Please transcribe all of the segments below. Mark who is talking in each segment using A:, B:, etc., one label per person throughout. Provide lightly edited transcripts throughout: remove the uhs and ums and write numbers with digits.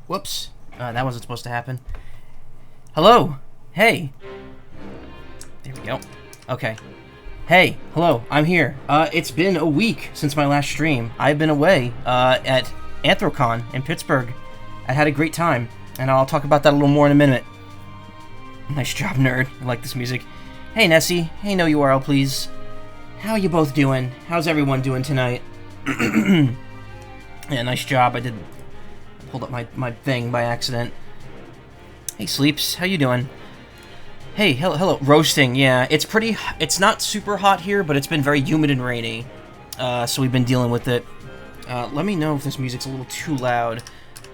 A: Whoops. That wasn't supposed to happen. Hello. Hey. There we go. Okay. Hey. Hello. I'm here. It's been a week since my last stream. I've been away, at Anthrocon in Pittsburgh. I had a great time, and I'll talk about that a little more in a minute. Nice job, nerd. I like this music. Hey, Nessie. Hey, no URL, please. How are you both doing? How's everyone doing tonight? Yeah, nice job. I pulled up my thing by accident. Hey, Sleeps. How you doing? Hey, hello. Roasting, yeah. It's not super hot here, but it's been very humid and rainy. So we've been dealing with it. Let me know if this music's a little too loud.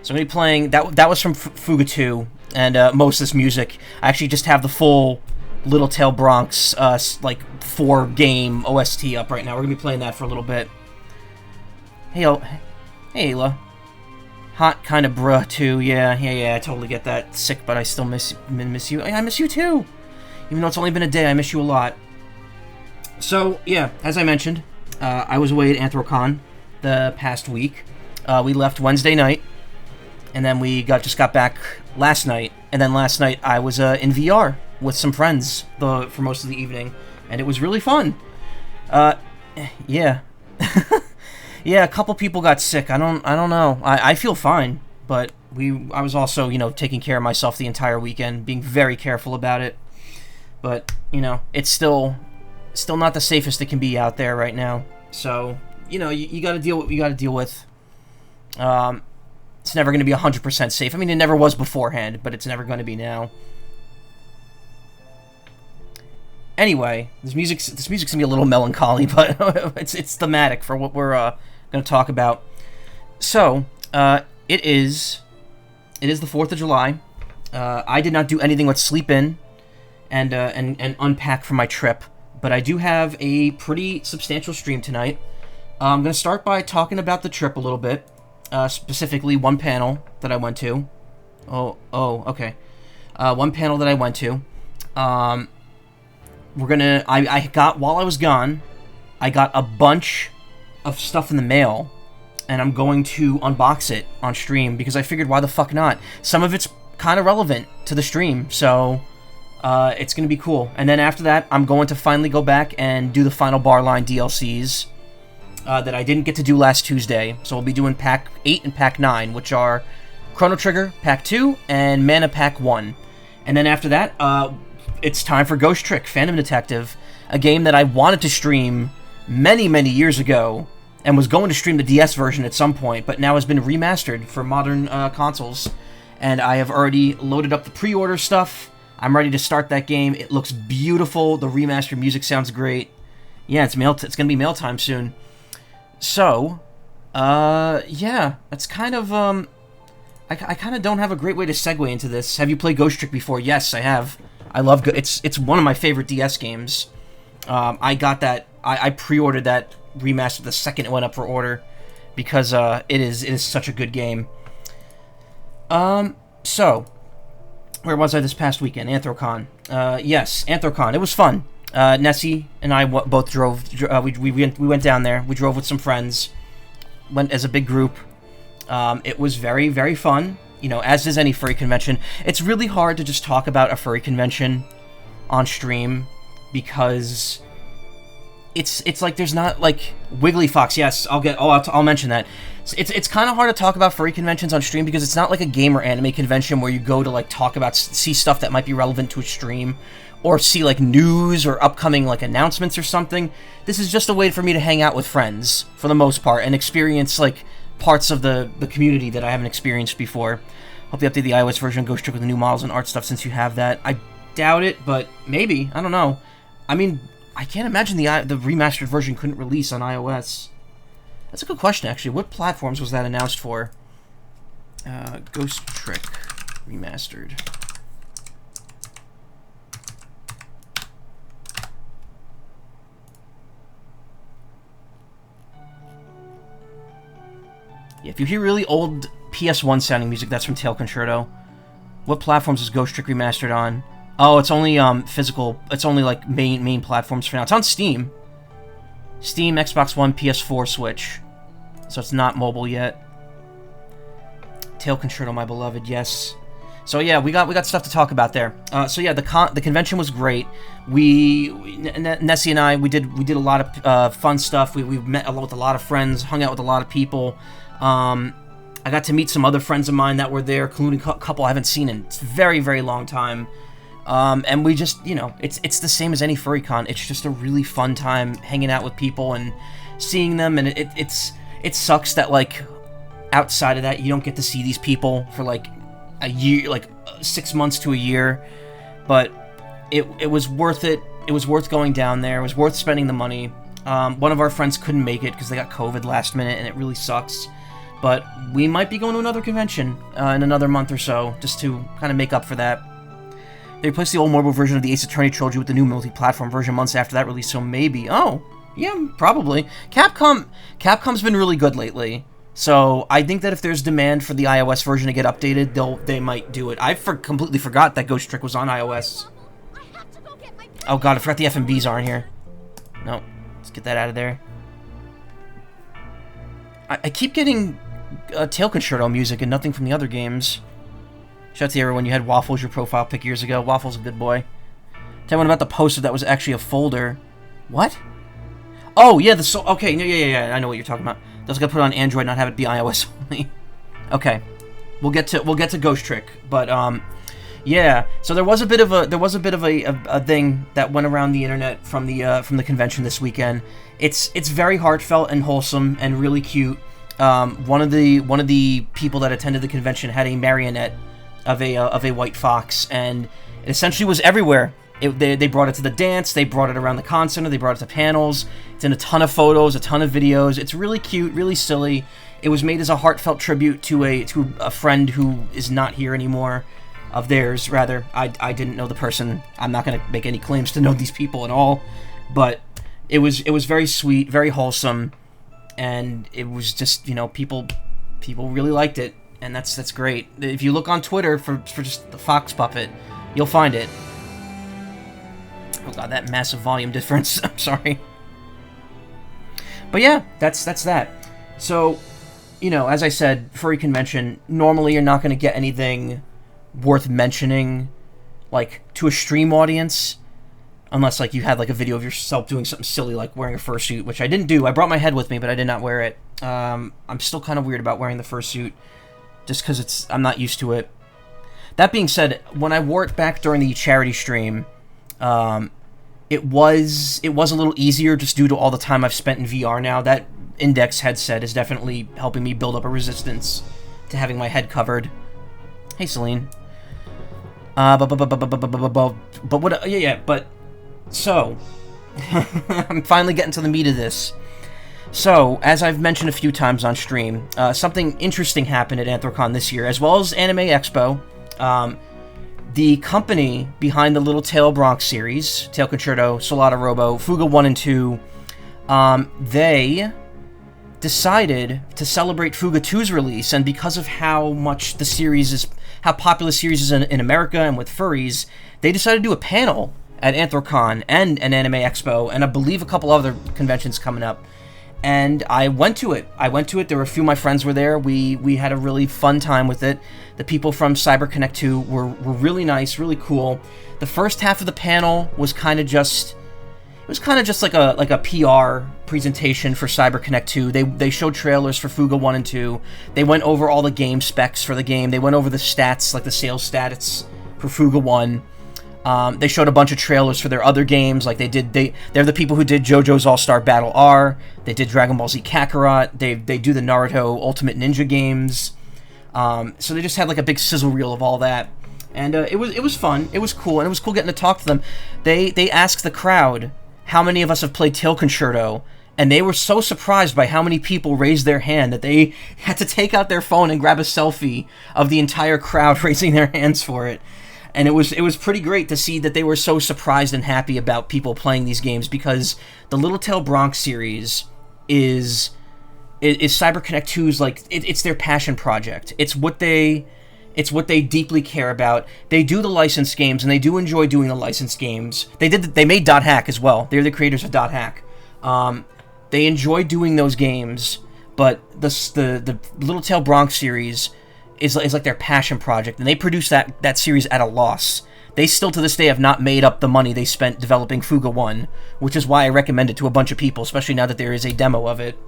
A: So I'm going to be playing... That was from Fuga 2, and most of this music... I actually just have the full Little Tail Bronx, 4-game OST up right now. We're going to be playing that for a little bit. Hey, hey, Ayla. Hot kind of bruh, too. Yeah, I totally get that. Sick, but I still miss you. I miss you, too! Even though it's only been a day, I miss you a lot. So, yeah, as I mentioned, I was away at Anthrocon the past week. We left Wednesday night, and then we just got back last night. And then last night, I was in VR with some friends for most of the evening, and it was really fun. Yeah. Yeah, a couple people got sick. I don't know. I feel fine, but I was also, taking care of myself the entire weekend, being very careful about it. But, it's still not the safest it can be out there right now. So, you got to deal with what you got to deal with. It's never going to be 100% safe. I mean, it never was beforehand, but it's never going to be now. Anyway, this music's going to be a little melancholy, but it's thematic for what we're going to talk about. So, it is the 4th of July. I did not do anything but sleep in and unpack for my trip, but I do have a pretty substantial stream tonight. I'm going to start by talking about the trip a little bit, specifically one panel that I went to. Okay. One panel that I went to. While I was gone, I got a bunch of stuff in the mail, and I'm going to unbox it on stream, because I figured, why the fuck not? Some of it's kind of relevant to the stream, so it's going to be cool. And then after that, I'm going to finally go back and do the final Barline DLCs that I didn't get to do last Tuesday. So we'll be doing Pack 8 and Pack 9, which are Chrono Trigger Pack 2 and Mana Pack 1. And then after that, it's time for Ghost Trick Phantom Detective, a game that I wanted to stream many, many years ago, and was going to stream the DS version at some point, but now has been remastered for modern consoles. And I have already loaded up the pre-order stuff. I'm ready to start that game. It looks beautiful. The remastered music sounds great. Yeah, it's going to be mail time soon. So, yeah, that's kind of, I kind of don't have a great way to segue into this. Have you played Ghost Trick before? Yes, I have. I love it's one of my favorite DS games. I got that. I pre-ordered that remaster the second it went up for order, because it is such a good game. So where was I this past weekend? Anthrocon. Yes, Anthrocon. It was fun. Nessie and I both drove. We went down there. We drove with some friends. Went as a big group. It was very, very fun. As is any furry convention. It's really hard to just talk about a furry convention on stream, because it's like there's not, like, Wiggly Fox. Yes, I'll mention that. It's kind of hard to talk about furry conventions on stream, because it's not like a game or anime convention where you go to, like, see stuff that might be relevant to a stream, or see, like, news or upcoming, like, announcements or something. This is just a way for me to hang out with friends, for the most part, and experience, like, parts of the community that I haven't experienced before. Hope they update the iOS version of Ghost Trick with the new models and art stuff, since you have that. I doubt it, but maybe. I don't know. I mean, I can't imagine the remastered version couldn't release on iOS. That's a good question, actually. What platforms was that announced for? Ghost Trick Remastered. Yeah, if you hear really old PS1 sounding music, that's from Tail Concerto. What platforms is Ghost Trick remastered on? Oh, it's only physical. It's only like main platforms for now. It's on Steam. Steam, Xbox One, PS4, Switch. So it's not mobile yet. Tail Concerto, my beloved, yes. So yeah, we got stuff to talk about there. So yeah, the convention was great. Nessie and I, we did a lot of fun stuff. We met with a lot of friends, hung out with a lot of people. I got to meet some other friends of mine that were there, including a couple I haven't seen in a very, very long time. And we just, it's the same as any furry con. It's just a really fun time hanging out with people and seeing them. And it sucks that, like, outside of that, you don't get to see these people for, like, a year, like 6 months to a year. But it was worth it. It was worth going down there. It was worth spending the money. One of our friends couldn't make it because they got COVID last minute, and it really sucks. But we might be going to another convention in another month or so, just to kind of make up for that. They replaced the old mobile version of the Ace Attorney trilogy with the new multi-platform version months after that release, so maybe. Oh, yeah, probably. Capcom's been really good lately, so I think that if there's demand for the iOS version to get updated, they might do it. I completely forgot that Ghost Trick was on iOS. Oh god, I forgot the FMVs aren't here. No, let's get that out of there. I keep getting Tail Concerto music and nothing from the other games. Shout out to everyone, you had Waffles, your profile pic years ago. Waffles a good boy. Tell me about the poster that was actually a folder. What? Oh, yeah, okay, yeah, I know what you're talking about. That's gonna put it on Android, not have it be iOS only. Okay. We'll get to Ghost Trick, but yeah, so there was a bit of a thing that went around the internet from the convention this weekend. It's very heartfelt and wholesome and really cute. One of the people that attended the convention had a marionette of a white fox, and it essentially was everywhere. They brought it to the dance, they brought it around the con center, they brought it to panels. It's in a ton of photos, a ton of videos. It's really cute, really silly. It was made as a heartfelt tribute to a friend who is not here anymore. Of theirs, rather. I didn't know the person. I'm not going to make any claims to know these people at all, but it was very sweet, very wholesome, and it was just, people really liked it, and that's great. If you look on Twitter for just the fox puppet, you'll find it. Oh god, that massive volume difference. I'm sorry. But yeah, that's that. So, as I said, furry convention, normally you're not going to get anything worth mentioning, like, to a stream audience, unless, like, you had, like, a video of yourself doing something silly, like wearing a fursuit, which I didn't do. I brought my head with me, but I did not wear it. I'm still kind of weird about wearing the fursuit, just because I'm not used to it. That being said, when I wore it back during the charity stream, it was a little easier just due to all the time I've spent in VR now. That Index headset is definitely helping me build up a resistance to having my head covered. Hey, Celine. But so, I'm finally getting to the meat of this. So, as I've mentioned a few times on stream, something interesting happened at Anthrocon this year, as well as Anime Expo. The company behind the Little Tail Bronx series, Tail Concerto, Solata Robo, Fuga 1 and 2, they decided to celebrate Fuga 2's release, and because of how popular the series is in America and with furries, they decided to do a panel at Anthrocon and an Anime Expo, and I believe a couple other conventions coming up. And I went to it. There were a few of my friends were there. We had a really fun time with it. The people from CyberConnect2 were really nice, really cool. The first half of the panel was kind of just like a PR presentation for CyberConnect2. They showed trailers for Fuga 1 and 2. They went over all the game specs for the game. They went over the stats, like the sales stats for Fuga 1. They showed a bunch of trailers for their other games, like they're the people who did JoJo's All-Star Battle R, they did Dragon Ball Z Kakarot, they do the Naruto Ultimate Ninja games, so they just had like a big sizzle reel of all that, and it was fun, it was cool, and it was cool getting to talk to them. They asked the crowd how many of us have played Tail Concerto, and they were so surprised by how many people raised their hand that they had to take out their phone and grab a selfie of the entire crowd raising their hands for it. And it was pretty great to see that they were so surprised and happy about people playing these games, because the Little Tail Bronx series is CyberConnect2's, like, it's their passion project. It's what they deeply care about. They do the licensed games, and they do enjoy doing the licensed games. They made Dot Hack as well. They're the creators of Dot Hack. They enjoy doing those games, but the Little Tail Bronx series, is like their passion project, and they produce that series at a loss. They still to this day have not made up the money they spent developing Fuga 1, which is why I recommend it to a bunch of people, especially now that there is a demo of it.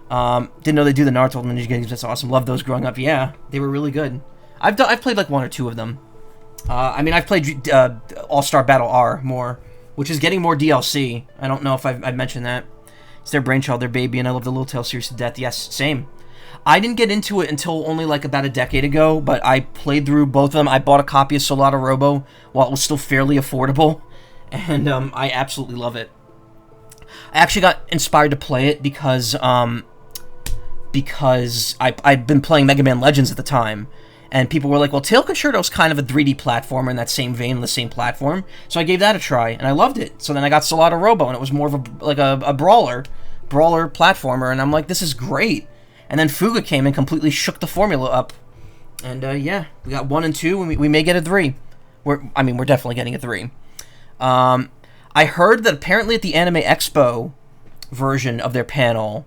A: Didn't know they do the Naruto Ninja games. That's awesome. Loved those growing up. Yeah, they were really good. I've played like 1 or 2 of them. I mean, I've played All-Star Battle R more, which is getting more DLC. I don't know if I've mentioned that. It's their brainchild, their baby, and I love the Little Tail series to death. Yes, same. I didn't get into it until only like about a decade ago, but I played through both of them. I bought a copy of Solata Robo while it was still fairly affordable, and I absolutely love it. I actually got inspired to play it because I'd been playing Mega Man Legends at the time, and people were like, well, Tail Concerto's kind of a 3D platformer in that same vein, on the same platform, so I gave that a try, and I loved it. So then I got Solata Robo, and it was more of a brawler platformer, and I'm like, this is great. And then Fuga came and completely shook the formula up. And, yeah, we got 1 and 2, and we may get a 3. We're definitely getting a 3. I heard that apparently at the Anime Expo version of their panel,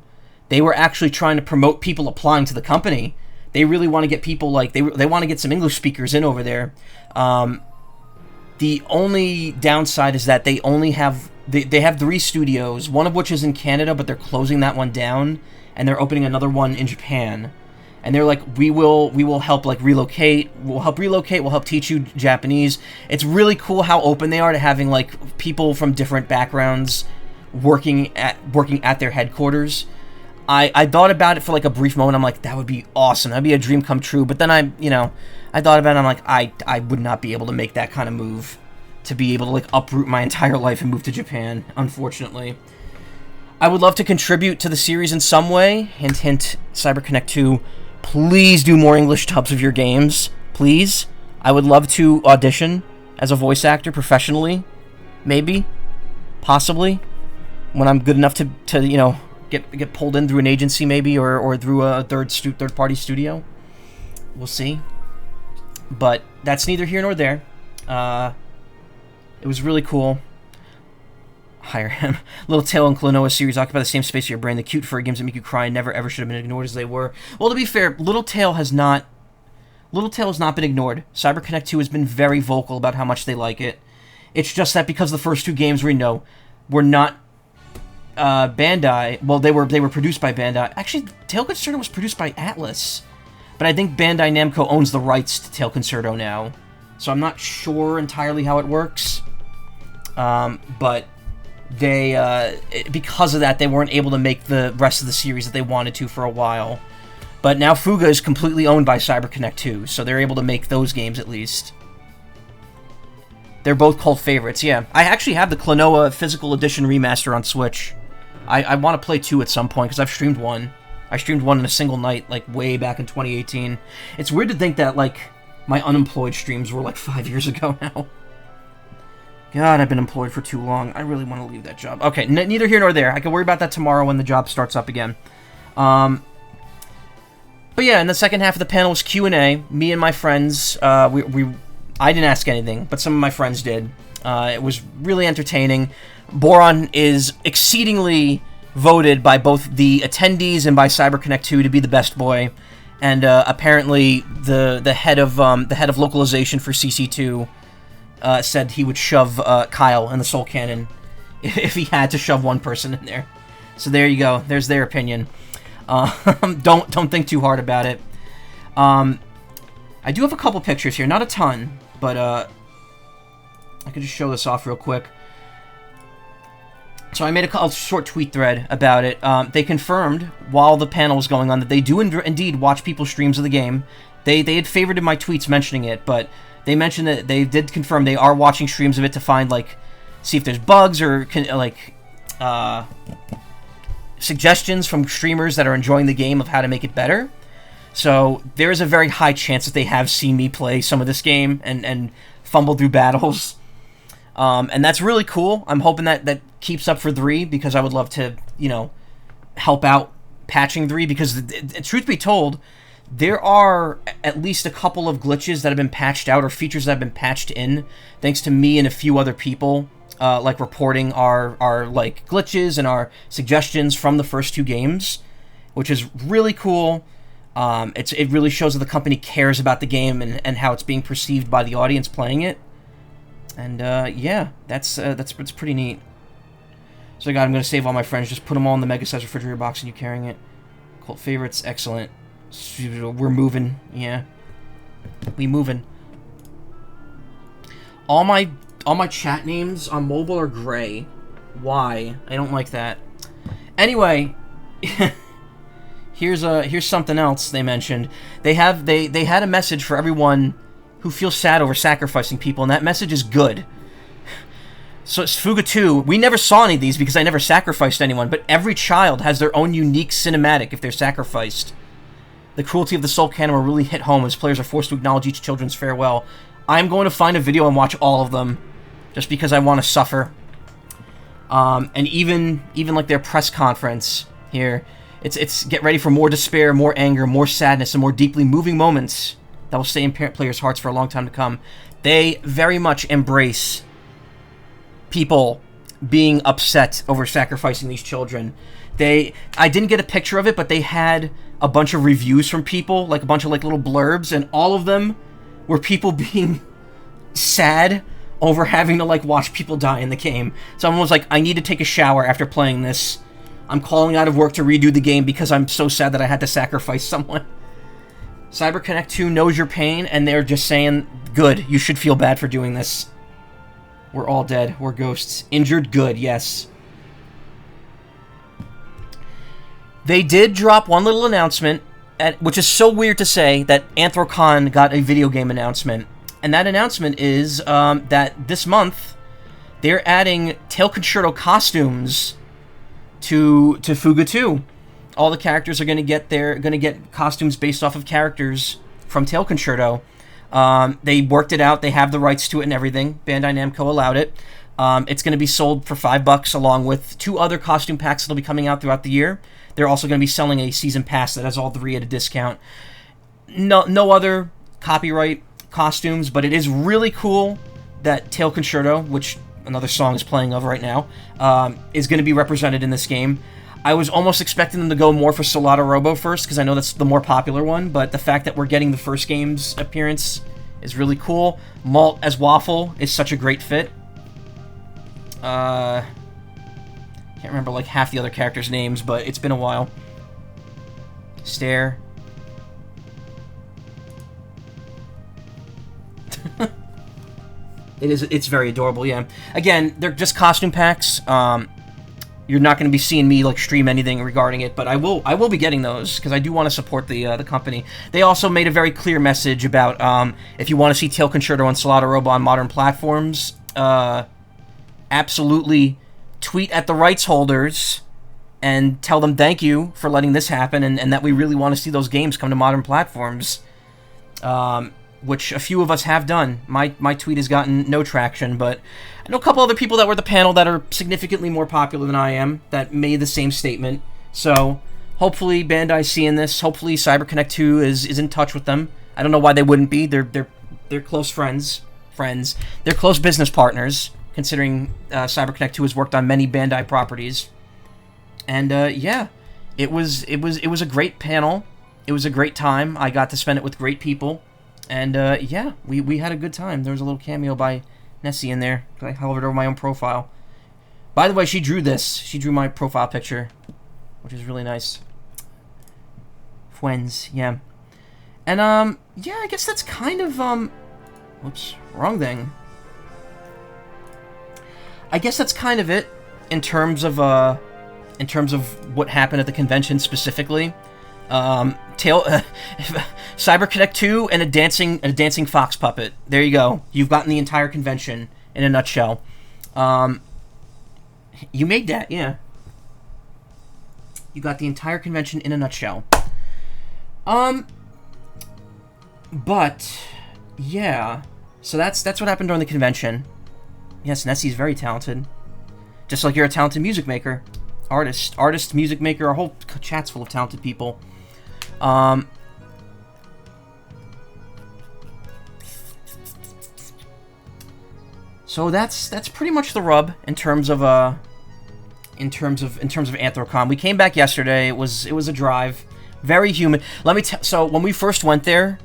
A: they were actually trying to promote people applying to the company. They really want to get people, like, they want to get some English speakers in over there. The only downside is that they only have, they have 3 studios, one of which is in Canada, but they're closing that one down. And they're opening another one in Japan, and they're like, we will help like relocate. We'll help teach you Japanese. It's really cool how open they are to having like people from different backgrounds working at their headquarters. I thought about it for like a brief moment. I'm like, that would be awesome. That'd be a dream come true. But then I thought about it. I'm like, I would not be able to make that kind of move, to be able to like uproot my entire life and move to Japan, unfortunately. I would love to contribute to the series in some way. Hint, hint, CyberConnect2. Please do more English dubs of your games. Please. I would love to audition as a voice actor professionally. Maybe. Possibly. When I'm good enough to get pulled in through an agency maybe, or through a third-party studio. We'll see. But that's neither here nor there. It was really cool. Hire him. Little Tail and Klonoa series occupy the same space in your brain. The cute furry games that make you cry never ever should have been ignored as they were. Well, to be fair, Little Tail has not been ignored. CyberConnect2 has been very vocal about how much they like it. It's just that because the first 2 games were not Bandai. Well, they were produced by Bandai. Actually, Tail Concerto was produced by Atlas, but I think Bandai Namco owns the rights to Tail Concerto now, so I'm not sure entirely how it works. But they, because of that, they weren't able to make the rest of the series that they wanted to for a while. But now Fuga is completely owned by CyberConnect2, so they're able to make those games at least. They're both cult favorites, yeah. I actually have the Klonoa Physical Edition Remaster on Switch. I want to play 2 at some point, because I've streamed 1. I streamed 1 in a single night, like, way back in 2018. It's weird to think that, like, my unemployed streams were, like, 5 years ago now. God, I've been employed for too long. I really want to leave that job. Okay, neither here nor there. I can worry about that tomorrow when the job starts up again. But yeah, in the second half of the panel was Q&A. Me and my friends, I didn't ask anything, but some of my friends did. It was really entertaining. Boron is exceedingly voted by both the attendees and by CyberConnect2 to be the best boy. And apparently the head of localization for CC2 said he would shove Kyle in the Soul Cannon if he had to shove one person in there. So there you go. There's their opinion. Don't think too hard about it. I do have a couple pictures here, not a ton, but I could just show this off real quick. So I made a short tweet thread about it. They confirmed while the panel was going on that they do indeed watch people's streams of the game. They had favorited my tweets mentioning it, but they mentioned that they did confirm they are watching streams of it to find, like, see if there's bugs or, like, suggestions from streamers that are enjoying the game of how to make it better. So there is a very high chance that they have seen me play some of this game and fumble through battles. And that's really cool. I'm hoping that keeps up for 3, because I would love to, help out patching 3, because truth be told, there are at least a couple of glitches that have been patched out, or features that have been patched in, thanks to me and a few other people, like reporting our like glitches and our suggestions from the first 2 games, which is really cool. It really shows that the company cares about the game and how it's being perceived by the audience playing it. And yeah, that's pretty neat. So I'm gonna save all my friends. Just put them all in the mega-sized refrigerator box and you carrying it. Cult favorites, excellent. We're moving, yeah. We moving. All my chat names on mobile are gray. Why? I don't like that. Anyway, here's something else they mentioned. They had a message for everyone who feels sad over sacrificing people, and that message is good. So it's Fuga 2. We never saw any of these because I never sacrificed anyone, but every child has their own unique cinematic if they're sacrificed. The cruelty of the Soul Canon will really hit home as players are forced to acknowledge each children's farewell. I'm going to find a video and watch all of them, just because I want to suffer. And even like their press conference here, it's get ready for more despair, more anger, more sadness, and more deeply moving moments that will stay in players' hearts for a long time to come. They very much embrace people being upset over sacrificing these children. I didn't get a picture of it, but they had a bunch of reviews from people, like a bunch of like little blurbs, and all of them were people being sad over having to like watch people die in the game. Someone was like, I need to take a shower after playing this. I'm calling out of work to redo the game because I'm so sad that I had to sacrifice someone. CyberConnect2 knows your pain, and they're just saying, good, you should feel bad for doing this. We're all dead. We're ghosts. Injured, good, yes. They did drop one little announcement, which is so weird to say, that Anthrocon got a video game announcement. And that announcement is that this month, they're adding Tail Concerto costumes to Fuga 2. All the characters are going to get costumes based off of characters from Tail Concerto. They worked it out. They have the rights to it and everything. Bandai Namco allowed it. It's going to be sold for $5 along with 2 other costume packs that'll be coming out throughout the year. They're also going to be selling a season pass that has all 3 at a discount. No other copyright costumes, but it is really cool that Tail Concerto, which another song is playing of right now, is going to be represented in this game. I was almost expecting them to go more for Solata Robo first, because I know that's the more popular one, but the fact that we're getting the first game's appearance is really cool. Malt as Waffle is such a great fit. Can't remember like half the other characters' names, but it's been a while. Stare. It's very adorable, yeah. Again, they're just costume packs. You're not going to be seeing me like stream anything regarding it, but I will be getting those because I do want to support the company. They also made a very clear message about if you want to see Tail Concerto and Solata Robo on modern platforms, absolutely tweet at the rights holders and tell them thank you for letting this happen and that we really want to see those games come to modern platforms, which a few of us have done. My tweet has gotten no traction, but I know a couple other people that were at the panel that are significantly more popular than I am that made the same statement. So hopefully Bandai's seeing this. Hopefully CyberConnect2 is in touch with them. I don't know why they wouldn't be. They're close friends. They're close business partners, considering CyberConnect2 has worked on many Bandai properties. And yeah, it was a great panel. It was a great time. I got to spend it with great people. And yeah, we had a good time. There was a little cameo by Nessie in there. I hovered over my own profile. By the way, she drew this. She drew my profile picture, which is really nice. Friends, yeah. And yeah, I guess that's kind of whoops, wrong thing. I guess that's kind of it in terms of what happened at the convention specifically. CyberConnect2 and a dancing fox puppet. There you go. You've gotten the entire convention in a nutshell. You made that, yeah. You got the entire convention in a nutshell. But yeah. So that's what happened during the convention. Yes, Nessie's very talented. Just like you're a talented music maker. Artist, music maker, our whole chat's full of talented people. So that's pretty much the rub in terms of Anthrocon. We came back yesterday. It was a drive. Very humid. Let me so when we first went there,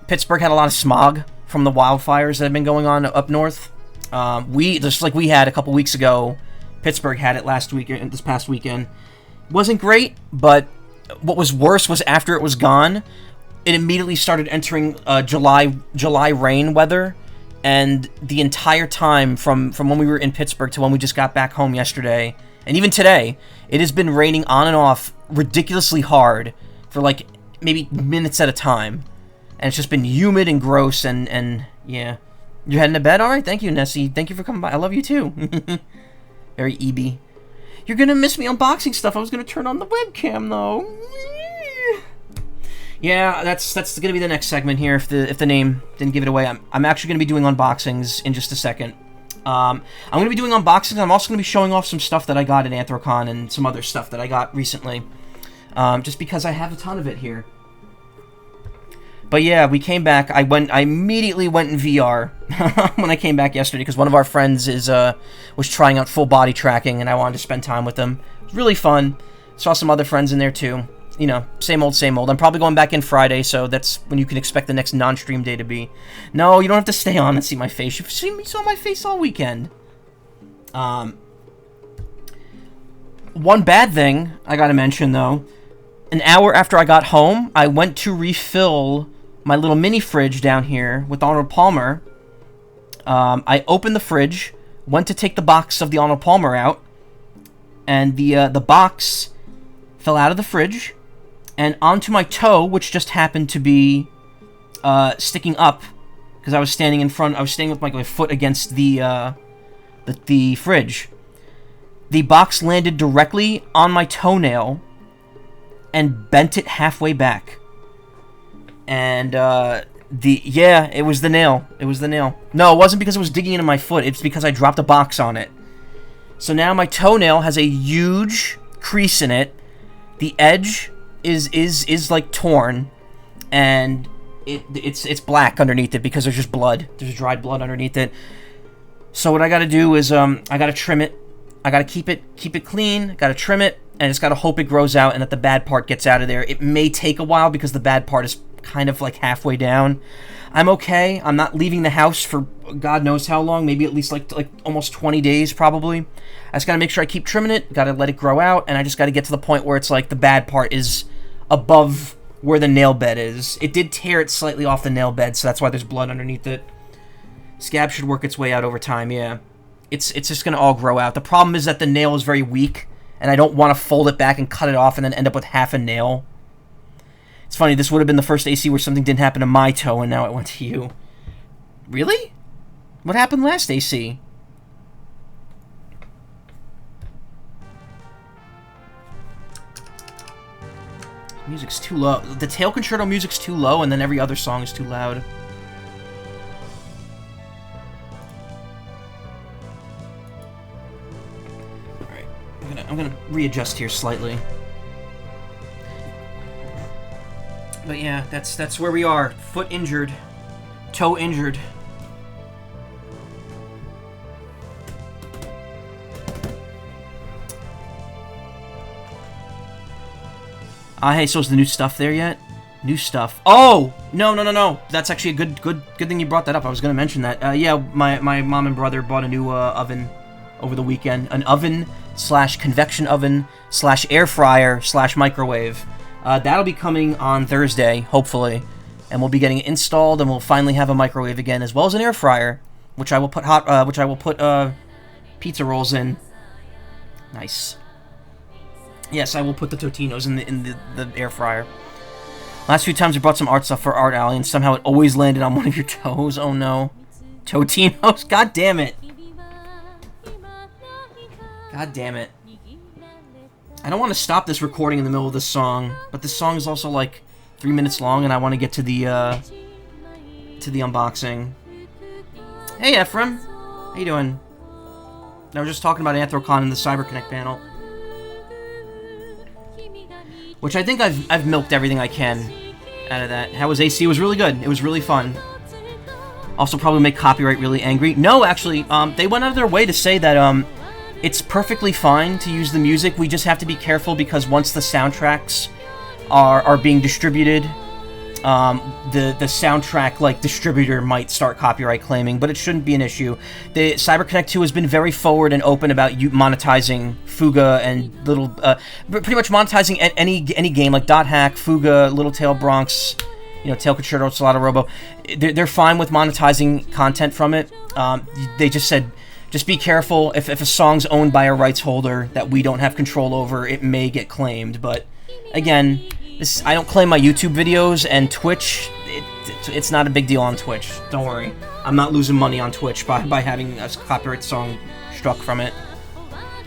A: Pittsburgh had a lot of smog from the wildfires that have been going on up north. Just like we had a couple weeks ago, Pittsburgh had it this past weekend. Wasn't great, but what was worse was after it was gone, it immediately started entering July rain weather, and the entire time from when we were in Pittsburgh to when we just got back home yesterday, and even today, it has been raining on and off ridiculously hard for like maybe minutes at a time. And it's just been humid and gross and yeah. You're heading to bed? Alright, thank you, Nessie. Thank you for coming by. I love you too. Very EB. You're gonna miss me unboxing stuff. I was gonna turn on the webcam though. Yeah, that's gonna be the next segment here if the name didn't give it away. I'm actually gonna be doing unboxings in just a second. I'm going to be doing unboxings. I'm also going to be showing off some stuff that I got at Anthrocon and some other stuff that I got recently. Just because I have a ton of it here. But yeah, we came back. I immediately went in VR when I came back yesterday because one of our friends was trying out full body tracking and I wanted to spend time with them. It was really fun. Saw some other friends in there too. You know, same old, same old. I'm probably going back in Friday, so that's when you can expect the next non-stream day to be. No, you don't have to stay on and see my face. You saw my face all weekend. One bad thing I gotta mention, though. An hour after I got home, I went to refill my little mini fridge down here with Arnold Palmer. I opened the fridge, went to take the box of the Arnold Palmer out, and the box fell out of the fridge and onto my toe, which just happened to be sticking up because I was standing with my foot against the fridge. The box landed directly on my toenail and bent it halfway back. And it was the nail. It was the nail. No, it wasn't because it was digging into my foot. It's because I dropped a box on it. So now my toenail has a huge crease in it. The edge is like torn, and it's black underneath it because there's just blood. There's dried blood underneath it. So what I got to do is I got to trim it. I got to keep it clean. Got to trim it, and I just got to hope it grows out and that the bad part gets out of there. It may take a while because the bad part is kind of like halfway down. I'm okay. I'm not leaving the house for God knows how long. Maybe at least like almost 20 days probably. I just gotta make sure I keep trimming it. Gotta let it grow out, and I just gotta get to the point where it's like the bad part is above where the nail bed is. It did tear it slightly off the nail bed, so that's why there's blood underneath it. Scab should work its way out over time. Yeah, it's just gonna all grow out. The problem is that the nail is very weak, and I don't want to fold it back and cut it off and then end up with half a nail. It's funny, this would have been the first AC where something didn't happen to my toe, and now it went to you. Really? What happened last AC? Music's too low. The Tail Concerto music's too low, and then every other song is too loud. Alright, I'm gonna readjust here slightly. But yeah, that's where we are. Foot injured. Toe injured. Hey, so is the new stuff there yet? New stuff. Oh! No. That's actually a good thing you brought that up. I was gonna mention that. Yeah, my mom and brother bought a new oven over the weekend. An oven / convection oven / air fryer / microwave. That'll be coming on Thursday, hopefully, and we'll be getting it installed, and we'll finally have a microwave again, as well as an air fryer, which I will put pizza rolls in. Nice. Yes, I will put the Totinos in the air fryer. Last few times I brought some art stuff for Art Alley, and somehow it always landed on one of your toes. Oh no, Totinos! God damn it! God damn it! I don't want to stop this recording in the middle of this song, but this song is also like 3 minutes long, and I want to get to the unboxing. Hey, Ephraim, how you doing? I was just talking about Anthrocon and the CyberConnect panel, which I think I've milked everything I can out of that. How was AC? It was really good. It was really fun. Also, probably make copyright really angry. No, actually, they went out of their way to say that it's perfectly fine to use the music. We just have to be careful because once the soundtracks are being distributed, the soundtrack like distributor might start copyright claiming, but it shouldn't be an issue. The CyberConnect2 has been very forward and open about monetizing Fuga and pretty much monetizing any game like Dot Hack, Fuga, Little Tail Bronx, Tail Concerto, Salado Robo. They're fine with monetizing content from it. They just said, just be careful. If a song's owned by a rights holder that we don't have control over, it may get claimed. But again, I don't claim my YouTube videos, and Twitch, it's not a big deal on Twitch. Don't worry. I'm not losing money on Twitch by having a copyright song struck from it.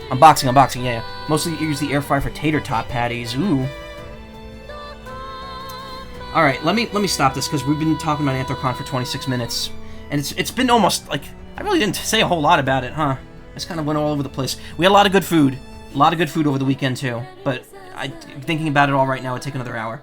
A: Unboxing, yeah. Mostly use the air fryer for tater tot patties. Ooh. Alright, let me stop this, because we've been talking about Anthrocon for 26 minutes. And it's been almost, like, I really didn't say a whole lot about it, huh? I just kind of went all over the place. We had a lot of good food. A lot of good food over the weekend, too. But thinking about it all right now would take another hour.